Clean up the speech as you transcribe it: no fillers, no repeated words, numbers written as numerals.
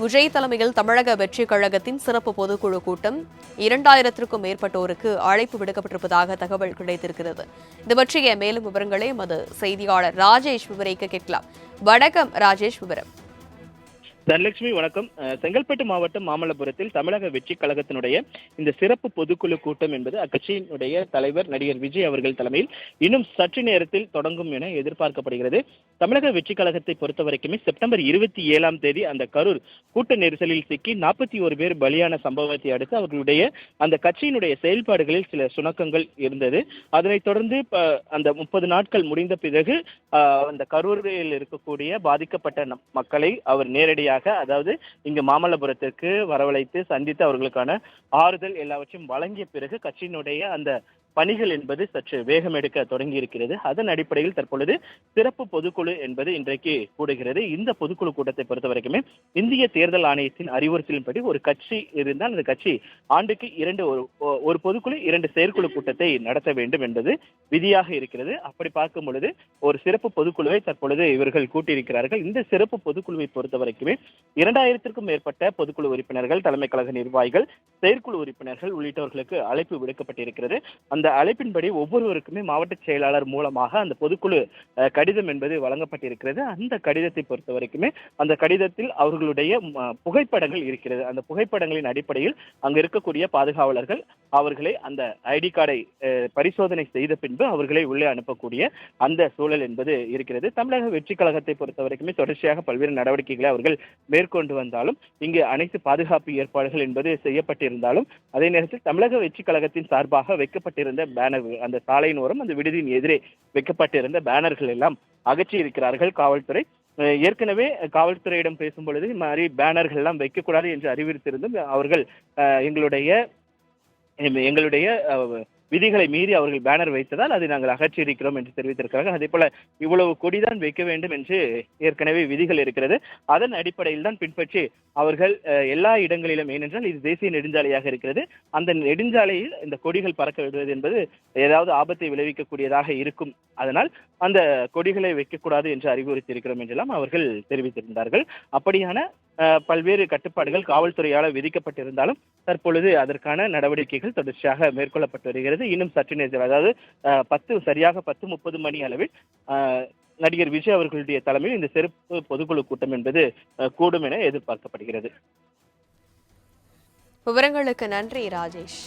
விஜய் தலைமையில் தமிழக வெற்றிக் கழகத்தின் சிறப்பு பொதுக்குழு கூட்டம் 2000க்கும் மேற்பட்டோருக்கு அழைப்பு விடுக்கப்பட்டிருப்பதாக தகவல் கிடைத்திருக்கிறது. இது பற்றிய மேலும் விவரங்களை எமது செய்தியாளர் ராஜேஷ் விவரிக்க கேட்கலாம். வணக்கம் ராஜேஷ், விவரம். தனலட்சுமி, வணக்கம். செங்கல்பட்டு மாவட்டம் மாமல்லபுரத்தில் தமிழக வெற்றி கழகத்தினுடைய இந்த சிறப்பு பொதுக்குழு கூட்டம் என்பது அக்கட்சியினுடைய தலைவர் நடிகர் விஜய் அவர்கள் தலைமையில் இன்னும் சற்று நேரத்தில் தொடங்கும் என எதிர்பார்க்கப்படுகிறது. தமிழக வெற்றி கழகத்தை பொறுத்தவரைக்குமே செப்டம்பர் 27 அந்த கரூர் கூட்ட நெரிசலில் சிக்கி 41 பேர் பலியான சம்பவத்தை அடுத்து அவர்களுடைய அந்த கட்சியினுடைய செயல்பாடுகளில் சில சுணக்கங்கள் இருந்தது. அதனைத் தொடர்ந்து அந்த 30 நாட்கள் முடிந்த பிறகு அந்த கரூரில் இருக்கக்கூடிய பாதிக்கப்பட்ட மக்களை அவர் நேரடியாக, அதாவது இங்கு மாமல்லபுரத்திற்கு வரவழைத்து சந்தித்து அவர்களுக்கான ஆறுதல் எல்லாவற்றையும் வழங்கிய பிறகு கட்சியினுடைய அந்த பணிகள் என்பது சற்று வேகம் எடுக்க தொடங்கி இருக்கிறது. அதன் அடிப்படையில் தற்பொழுது சிறப்பு பொதுக்குழு என்பது இன்றைக்கு கூடுகிறது. இந்த பொதுக்குழு கூட்டத்தை பொறுத்த வரைக்குமே இந்திய தேர்தல் ஆணையத்தின் அறிவுறுத்தலின்படி ஒரு கட்சி இருந்தால் அந்த கட்சி ஆண்டுக்கு ஒரு பொதுக்குழு 2 செயற்குழு கூட்டத்தை நடத்த வேண்டும் என்பது விதியாக இருக்கிறது. அப்படி பார்க்கும் பொழுது ஒரு சிறப்பு பொதுக்குழுவை தற்பொழுது இவர்கள் கூட்டியிருக்கிறார்கள். இந்த சிறப்பு பொதுக்குழுவை பொறுத்த வரைக்குமே 2000க்கும் மேற்பட்ட பொதுக்குழு உறுப்பினர்கள், தலைமை கழக நிர்வாகிகள், செயற்குழு உறுப்பினர்கள் உள்ளிட்டவர்களுக்கு அழைப்பு விடுக்கப்பட்டிருக்கிறது. அந்த அழைப்பின்படி ஒவ்வொருவருக்குமே மாவட்ட செயலாளர் மூலமாக அந்த பொதுக்குழு கடிதம் என்பது வழங்கப்பட்டிருக்கிறது. அந்த கடிதத்தை பொறுத்த வரைக்குமே அந்த கடிதத்தில் அவர்களுடைய புகைப்படங்கள் இருக்கிறது. அந்த புகைப்படங்களின் அடிப்படையில் அங்கு இருக்கக்கூடிய பாதுகாவலர்கள் அவர்களை அந்த ஐடி கார்டை பரிசோதனை செய்த பின்பு அவர்களை உள்ளே அனுப்பக்கூடிய அந்த சூழல் என்பது இருக்கிறது. தமிழக வெற்றி கழகத்தை பொறுத்த வரைக்குமே தொடர்ச்சியாக பல்வேறு நடவடிக்கைகளை அவர்கள் மேற்கொண்டு வந்தாலும் இங்கு அனைத்து பாதுகாப்பு ஏற்பாடுகள் என்பது செய்யப்பட்டிருந்தாலும் அதே நேரத்தில் தமிழக வெற்றி கழகத்தின் சார்பாக வைக்கப்பட்டிருந்த பேனர்கள், அந்த சாலையின் ஓரம் அந்த விடுதியின் எதிரே வைக்கப்பட்டிருந்த பேனர்கள் எல்லாம் அகற்றி இருக்கிறார்கள் காவல்துறை. ஏற்கனவே காவல்துறையிடம் பேசும் பொழுது இந்த மாதிரி பேனர்கள் எல்லாம் வைக்கக்கூடாது என்று அறிவுறுத்தியிருந்தும் அவர்கள் எங்களுடைய விதிகளை மீறி அவர்கள் பேனர் வைத்ததால் அதை நாங்கள் அகற்றி இருக்கிறோம் என்று தெரிவித்திருக்கிறார்கள். அதே போல இவ்வளவு கொடிதான் வைக்க வேண்டும் என்று ஏற்கனவே விதிகள் இருக்கிறது. அதன் அடிப்படையில் தான் பின்பற்றி அவர்கள் எல்லா இடங்களிலும், ஏனென்றால் இது தேசிய நெடுஞ்சாலையாக இருக்கிறது, அந்த நெடுஞ்சாலையில் இந்த கொடிகள் பறக்க விடுவது என்பது ஏதாவது ஆபத்தை விளைவிக்கக்கூடியதாக இருக்கும். அதனால் அந்த கொடிகளை வைக்கக்கூடாது என்று அறிவுறுத்தியிருக்கிறோம் என்றெல்லாம் அவர்கள் தெரிவித்திருந்தார்கள். அப்படியான பல்வேறு கட்டுப்பாடுகள் காவல்துறையால் விதிக்கப்பட்டிருந்தாலும் தற்பொழுது அதற்கான நடவடிக்கைகள் தொடர்ச்சியாக மேற்கொள்ளப்பட்டு வருகிறது. இன்னும் சற்று நேரத்தில், அதாவது சரியாக 10:30 மணி அளவில் நடிகர் விஜய் அவர்களுடைய தலைமையில் இந்த சிறப்பு பொதுக்குழு கூட்டம் என்பது கூடும் என எதிர்பார்க்கப்படுகிறது. விவரங்களுக்கு நன்றி ராஜேஷ்.